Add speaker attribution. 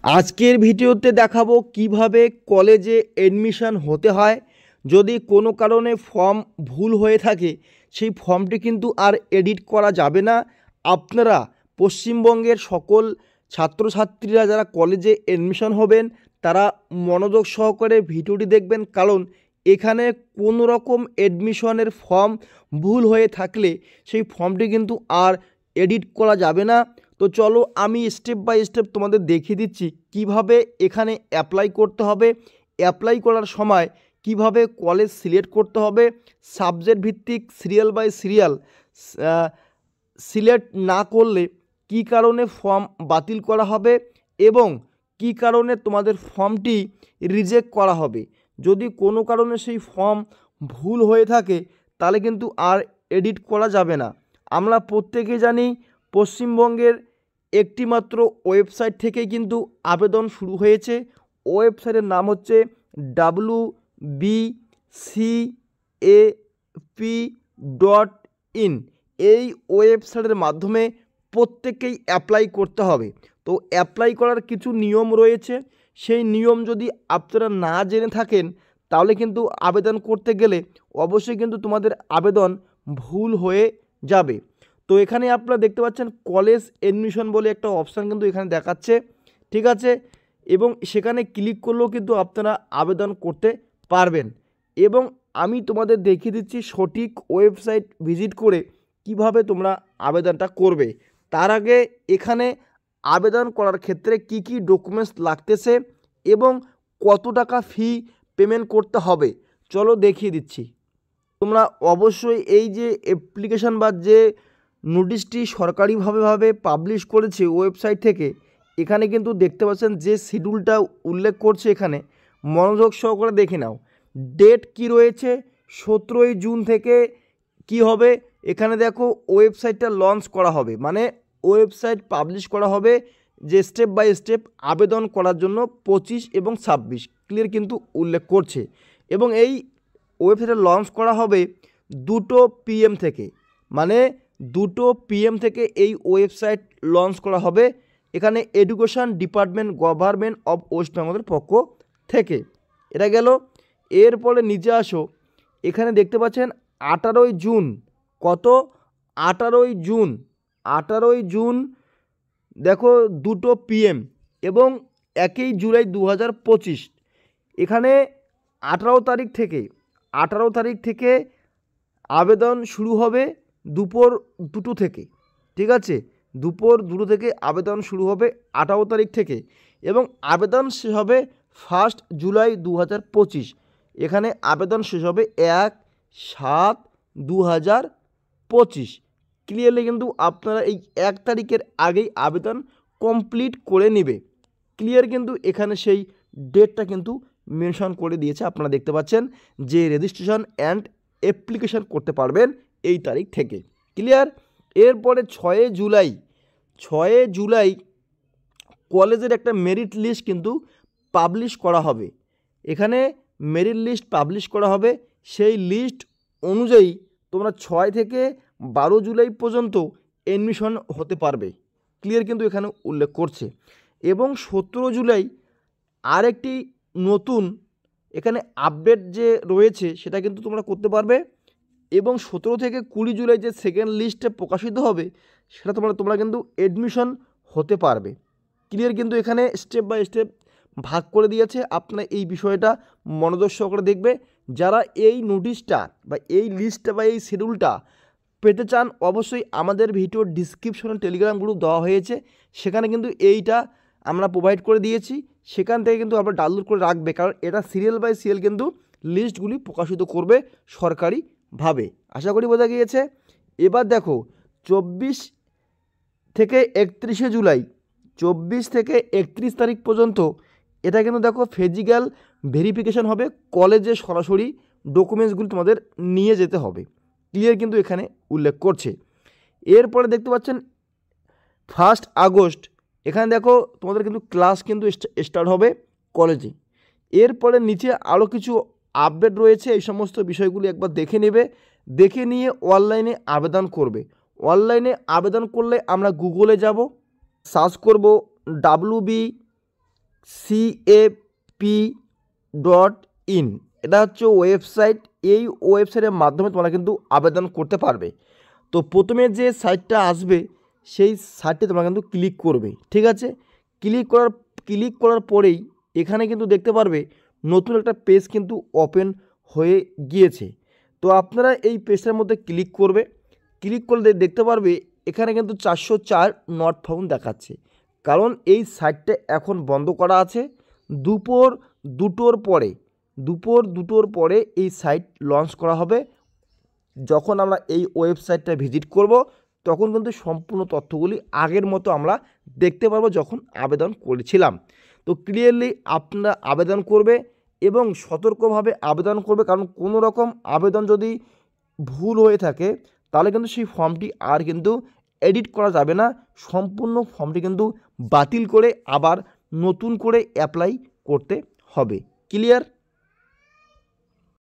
Speaker 1: আজকের ভিডিওতে দেখাবো কিভাবে কলেজে এডমিশন হতে হয়। যদি কোনো কারণে ফর্ম ভুল হয়ে থাকে সেই ফর্মটি কিন্তু আর এডিট করা যাবে না। আপনারা পশ্চিমবঙ্গের সকল ছাত্রছাত্রীরা যারা কলেজে এডমিশন হবেন তারা মনোযোগ সহকারে ভিডিওটি দেখবেন, কারণ এখানে কোনো রকম এডমিশনের ফর্ম ভুল হয়ে থাকলে সেই ফর্মটি কিন্তু আর এডিট করা যাবে না। তো চলো আমি স্টেপ বাই স্টেপ তোমাদের দেখিয়ে দিচ্ছি কিভাবে এখানে অ্যাপ্লাই করতে হবে। অ্যাপ্লাই করার সময় কিভাবে কলেজ সিলেক্ট করতে হবে, সাবজেক্ট ভিত্তিক সিরিয়াল বাই সিরিয়াল সিলেক্ট না করলে কি কারণে ফর্ম বাতিল করা হবে এবং কি কারণে তোমাদের ফর্মটি রিজেক্ট করা হবে। যদি কোনো কারণে সেই ফর্ম ভুল হয়ে থাকে তাহলে কিন্তু আর এডিট করা যাবে না। আমরা প্রত্যেকেই জানি পশ্চিমবঙ্গের একটিমাত্র ওয়েবসাইট থেকেই কিন্তু আবেদন শুরু হয়েছে। ওয়েবসাইটের নাম হচ্ছে wbcap.in। এই ওয়েবসাইটের মাধ্যমে প্রত্যেককেই অ্যাপ্লাই করতে হবে। তো অ্যাপ্লাই করার কিছু নিয়ম রয়েছে, সেই নিয়ম যদি আপনারা না জেনে থাকেন তাহলে কিন্তু আবেদন করতে গেলে অবশ্যই কিন্তু তোমাদের আবেদন ভুল হয়ে যাবে। তো এখানে আপনারা দেখতে পাচ্ছেন কলেজ এডমিশন বলে একটা অপশান কিন্তু এখানে দেখাচ্ছে, ঠিক আছে, এবং সেখানে ক্লিক করলেও কিন্তু আপনারা আবেদন করতে পারবেন। এবং আমি তোমাদের দেখিয়ে দিচ্ছি সঠিক ওয়েবসাইট ভিজিট করে কিভাবে তোমরা আবেদনটা করবে। তার আগে এখানে আবেদন করার ক্ষেত্রে কি কি ডকুমেন্টস লাগতেছে এবং কত টাকা ফি পেমেন্ট করতে হবে চলো দেখিয়ে দিচ্ছি। তোমরা অবশ্যই এই যে অ্যাপ্লিকেশান বা যে নোটিশটি সরকারিভাবে পাবলিশ করেছে ওয়েবসাইট থেকে, এখানে কিন্তু দেখতে পাচ্ছেন যে শিডিউলটা উল্লেখ করছে, এখানে মনোযোগ সহকারে দেখে নাও। ডেট কি রয়েছে, 17ই জুন থেকে কি হবে, এখানে দেখো ওয়েবসাইটটা লঞ্চ করা হবে, মানে ওয়েবসাইট পাবলিশ করা হবে যে স্টেপ বাই স্টেপ আবেদন করার জন্য 25 এবং 26 ক্লিয়ার কিন্তু উল্লেখ করছে। এবং এই ওয়েবসাইটে লঞ্চ করা হবে 2 PM থেকে, মানে 2 PM থেকে এই ওয়েবসাইট লঞ্চ করা হবে এখানে education department government of West বেঙ্গলের পক্ষ থেকে। এটা গেল। এরপরে নিচে আসো, এখানে দেখতে পাচ্ছেন 18ই জুন, কত 18ই জুন, 18ই জুন দেখো 2 PM এবং 1 জুলাই 2025 এখানে 18 তারিখ থেকে আবেদন শুরু হবে দুপুর 2টো থেকে, ঠিক আছে, দুপুর 2টো থেকে আবেদন শুরু হবে 18 তারিখ থেকে এবং আবেদন শেষ হবে 1 জুলাই 2025। এখানে আবেদন শেষ হবে 1/7/2025। ক্লিয়ারলি কিন্তু আপনারা এই 1 তারিখের আগেই আবেদন কমপ্লিট করে নেবে। ক্লিয়ার কিন্তু এখানে সেই ডেটটা কিন্তু মেনশন করে দিয়েছে, আপনারা দেখতে পাচ্ছেন যে রেজিস্ট্রেশন অ্যান্ড অ্যাপ্লিকেশন করতে পারবেন এই তারিখ থেকে। ক্লিয়ার। এরপরে 6 জুলাই কলেজের একটা মেরিট লিস্ট কিন্তু পাবলিশ করা হবে। এখানে মেরিট লিস্ট পাবলিশ করা হবে, সেই লিস্ট অনুযায়ী তোমরা 6 থেকে 12 জুলাই পর্যন্ত এডমিশন হতে পারবে। ক্লিয়ার কিন্তু এখানে উল্লেখ করছে। এবং 17 জুলাই আরেকটি নতুন এখানে আপডেট যে রয়েছে সেটা কিন্তু তোমরা করতে পারবে। এবং 17 থেকে 20 জুলাই যে সেকেন্ড লিস্টে প্রকাশিত হবে সেটা তোমরা কিন্তু এডমিশন হতে পারবে। ক্লিয়ার কিন্তু এখানে স্টেপ বাই স্টেপ ভাগ করে দিয়েছে, আপনারা এই বিষয়টা মনোযোগ সহকারে দেখবে। যারা এই নোটিশটা বা এই লিস্টটা বা এই শিডিউলটা পেতে চান অবশ্যই আমাদের ভিডিওর ডিসক্রিপশনে টেলিগ্রাম গ্রুপ দেওয়া হয়েছে, সেখানে কিন্তু এইটা আমরা প্রোভাইড করে দিয়েছি, সেখান থেকে কিন্তু আপনারা ডাউনলোড করে রাখবে, কারণ এটা সিরিয়াল বাই সিরিয়াল কিন্তু লিস্টগুলি প্রকাশিত করবে সরকারিভাবে। আশা করি বোঝা গিয়েছে। এবার দেখো 24 থেকে 31 জুলাই, 24 থেকে 31 তারিখ পর্যন্ত এটা কিন্তু দেখো ফিজিক্যাল ভেরিফিকেশান হবে, কলেজে সরাসরি ডকুমেন্টসগুলি তোমাদের নিয়ে যেতে হবে। ক্লিয়ার কিন্তু এখানে উল্লেখ করছে। এরপরে দেখতে পাচ্ছেন 1 আগস্ট এখানে দেখো তোমাদের কিন্তু ক্লাস কিন্তু স্টার্ট হবে কলেজে। এরপরে নিচে আরও কিছু আপডেট রয়েছে, এই সমস্ত বিষয়গুলি একবার দেখে নেবে, দেখে নিয়ে অনলাইনে আবেদন করবে। অনলাইনে আবেদন করলে আমরা গুগলে যাব, সার্চ করব CAP.in, এটা হচ্ছে ওয়েবসাইট। এই ওয়েবসাইটের মাধ্যমে তোমরা কিন্তু আবেদন করতে পারবে। তো প্রথমে যে সাইটটা আসবে সেই সাইটে তোমরা কিন্তু ক্লিক করবে, ঠিক আছে। ক্লিক করার পরেই এখানে কিন্তু দেখতে পারবে নতুন একটা পেজ কিন্তু ওপেন হয়ে গিয়েছে। তো আপনারা এই পেজটার মধ্যে ক্লিক করবে। ক্লিক করলে দেখতে পারবে এখানে কিন্তু 404 নট ফাউন্ড দেখাচ্ছে, কারণ এই সাইটটা এখন বন্ধ করা আছে। দুপুর দুটোর পরে এই সাইট লঞ্চ করা হবে। যখন আমরা এই ওয়েবসাইটটা ভিজিট করব তখন কিন্তু সম্পূর্ণ তথ্যগুলি আগের মতো আমরা দেখতে পারবো যখন আবেদন করেছিলাম। তো ক্লিয়ারলি আপনারা আবেদন করবে এবং সতর্কভাবে আবেদন করবে, কারণ কোনো রকম আবেদন যদি ভুল হয়ে থাকে তাহলে কিন্তু সেই ফর্মটি আর কিন্তু এডিট করা যাবে না। সম্পূর্ণ ফর্মটি কিন্তু বাতিল করে আবার নতুন করে অ্যাপ্লাই করতে হবে। ক্লিয়ার?